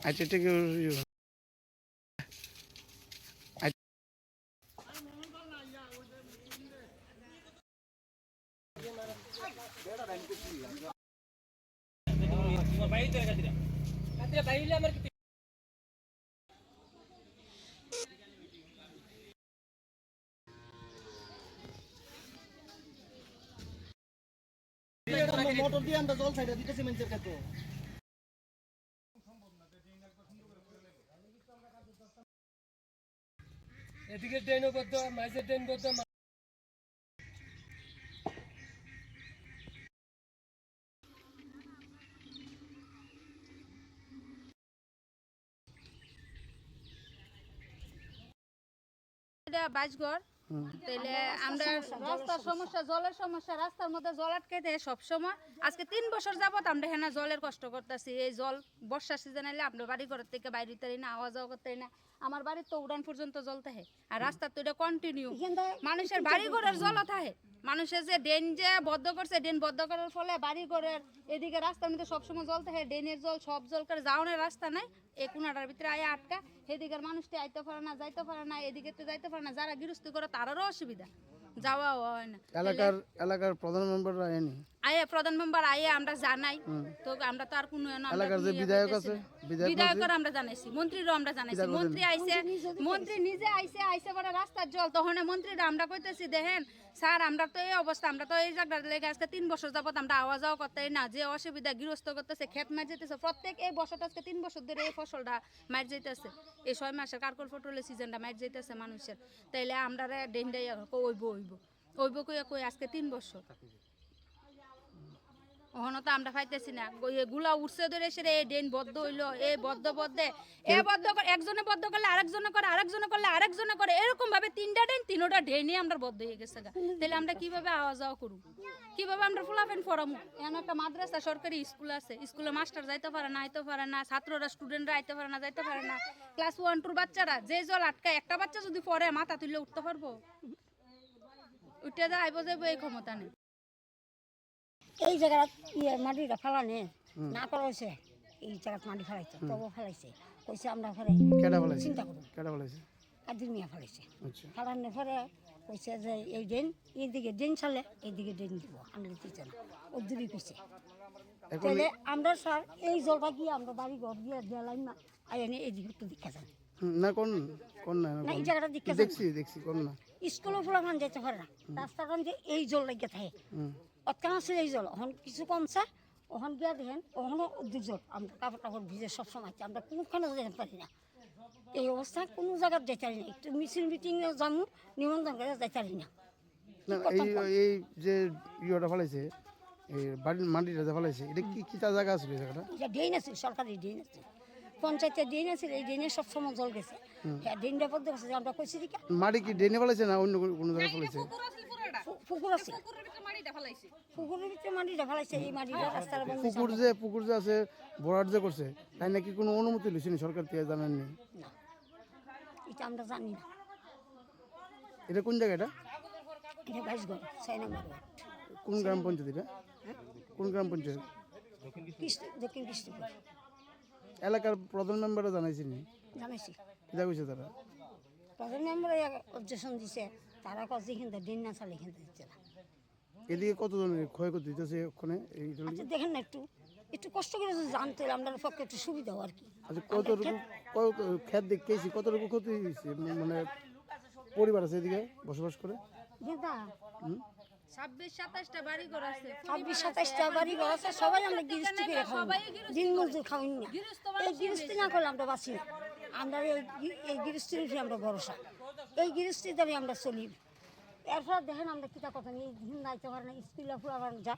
আচ্ছা ঠিক মোটর দিয়ে আমরা জল ছাইড়া দিতেছি মানুষের কাছে। এদিকে ট্রেনও করতো মাঝে ট্রেন করতো বাসঘর তাইলে আমরা রাস্তার সমস্যা জলের সমস্যা রাস্তার মধ্যে জল আটকে দেয় সবসময় আজকে 3 বছর যাবত আমরা হেনা জলের কষ্ট করতেছি এই জল বর্ষা সিজন এলে আমরা বাড়ি ঘর থেকে বাইরে তারি না আওয়া যাওয়া করতে না আমার বাড়ির তো উড়ান পর্যন্ত জল থাকে আর রাস্তার তো এটা কন্টিনিউ মানুষের বাড়ি ঘরের জল থাকে মানুষের যে ড্রেন যে বদ্ধ করছে ড্রেন বদ্ধ করার ফলে বাড়ি ঘরের এদিকে রাস্তার মধ্যে সবসময় জল থাকে ড্রেনের জল সব জল করে যাওয়ানোর রাস্তা নাই এই কোনাটার ভিতরে আয়া আটকা এদিকের মানুষটি আইতে পারে না যাইতে পারে না এদিকে তো যাইতে পারে না যারা গৃহস্থী করে তারারও অসুবিধা যাওয়া হয় না এলাকার প্রধান মেম্বাররা আইনি আয়ে প্রধান মেম্বার আয়ে আমরা জানাই তো আমরা তো আর কোনো এলাকার যে বিধায়ক আছে বিধায়কর আমরা জানাইছি মন্ত্রীরও আমরা জানাইছি মন্ত্রী আইছে মন্ত্রী নিজে আইছে বড় রাস্তার জল তখন মন্ত্রীরা আমরা কইতেছি দেখেন স্যার আমরা তো এই অবস্থা আমরা তো এই জায়গার লেগে আজকে 3 বছর যাবত আমরা আওয়া যাওয়া করতে না যে অসুবিধা গৃহস্থ করতেছে ক্ষেত মার যেতেছে প্রত্যেক এই বছরটা আজকে 3 বছর ধরে এই ফসলটা মার যাইতেছে এই 6 মাসের কারকল ফটলের সিজনটা মার যাইতেছে মানুষের তাইলে আমরা ডেন্ডাই ওইব কই আজকে 3 বছর ওহনো তো আমরা পাইতেছি না গুলা উঠছে ধরে সেরে এই ড্রেন বদ্ধ হইলো এই বদ্ধ করে একজনে বদ্ধ করলে আরেকজনে করলে আরেকজনে করে এরকম ভাবে 3টা ড্রেন 3টা ড্রেনে আমরা বদ্ধ হয়ে গেছে তাহলে আমরা কিভাবে আওয়া যাওয়া করব কিভাবে আমরা ফুলাফেন ফরামু এখানে একটা মাদ্রাসা সরকারি স্কুল আছে স্কুলে মাস্টার যাইতে পারে না আইতে পারে না ছাত্ররা স্টুডেন্টরা আইতে পারে না যাইতে পারে না ক্লাস 1 2 বাচ্চারা যে জল আটকায় একটা বাচ্চা যদি পরে মাথা তুলে উঠতে পারবো উঠে যা আইব যাইব এই ক্ষমতা নেই এই জায়গা মাটিটা ফেলানে না করা হয়েছে এই জায়গা মাটি ফেলাইছে তবু ফেলাইছে কইছে আমরা ফেলে চিন্তা করুন কাদির মিয়া ফেলাইছে ফেলানোর পরে কইছে যে এই ড্রেন এইদিকে ড্রেন ছাড়লে এইদিকে ড্রেন দিব আমরা দিতে না ও দূরই কইছে তাহলে আমরা স্যার এই জলটা গিয়ে আমরা বাড়ি ঘর দিয়ে দেলাম না আইনে এইদিকে একটু দেখা যান না কোন না এই জায়গাটা দেখছি কোন না স্কুলে ফুলাফান যেতে পারে না রাস্তাটা যে এই জল লেগে থাকে অতকান আছে এই জল ওখান কিছু কমছে ওখান গিয়া দেখেন ওখানেও দুজন আমরা কাপড় টাপড় ভিজে সবসময় আমরা কোনোখানে যেতে পারি না এই অবস্থায় কোনো জায়গায় যেতে পারি না একটু মিটিংয়ে যাবো নিমন্ত্রণ করে যেতে পারি না এই যে ইয়েটা ফেলাইছে এই বাড়ির মাটিটা ফেলাইছে এটা কি জায়গা আছে জায়গাটা এটা ড্রেন আছে সরকারি ড্রেন আছে পঞ্চায়েতের ড্রেন আছে এই ড্রেনে সবসময় জল গেছে হ্যাঁ ড্রেনটা পদ্ধতি আছে আমরা কইছি কি মাটি কি ড্রেনে ফেলাইছে না অন্য কোনো জায়গায় ফেলাইছে পুকুর আছে পুকুরের ভিতরে মাটিটা ফেলাইছে এই মাটিটা রাস্তার পুকুর যে আছে ভরাট যে করছে তাই নাকি কোনো অনুমতি লইছেনি সরকার থেকে জানাননি না এটা আমরা জানি না এটা কোন জায়গা এটা বাইশগড় 6 নম্বর কোন গ্রাম পঞ্চায়েত এটা কোন গ্রাম পঞ্চায়েত দক্ষিণ কৃষ্ণপুর এলাকার প্রধান মেম্বাররা জানাইছিনি জানাইছি কিটা কইছে তারা প্রধান মেম্বার অবজেকশন দিছে তারা কাছে কিন্তু দিন না চালে কিন্তু দিচ্ছে না এদিকে কতজনের ক্ষয়ক্ষতি হইতেছে ওখানে এই আচ্ছা দেখেন না একটু কষ্ট করে জানতে আমরা পক্ষে একটু সুবিধা আর কি আচ্ছা কত ক্ষেত দেখেছি কতটুকু ক্ষতি হয়েছে মানে পরিবার আছে এদিকে বসবাস করে দাদা 26-27টা বাড়ি ঘর আছে 26-27টা বাড়ি ঘর আছে সবাই আমরা গৃহস্থী করে খাওয়াই দিন মজুর খাওয়াই না এই গৃহস্থী না করলে আমরা বাঁচি না আমরা এই গৃহস্থীর উপরে আমরা ভরসা এই গৃহস্থীর দ্বারা আমরা চলি এরপর দেখেন আমরা কিতা কথা নিয়ে দিন যাইতে পারি না স্কুলে ফুলাবার যা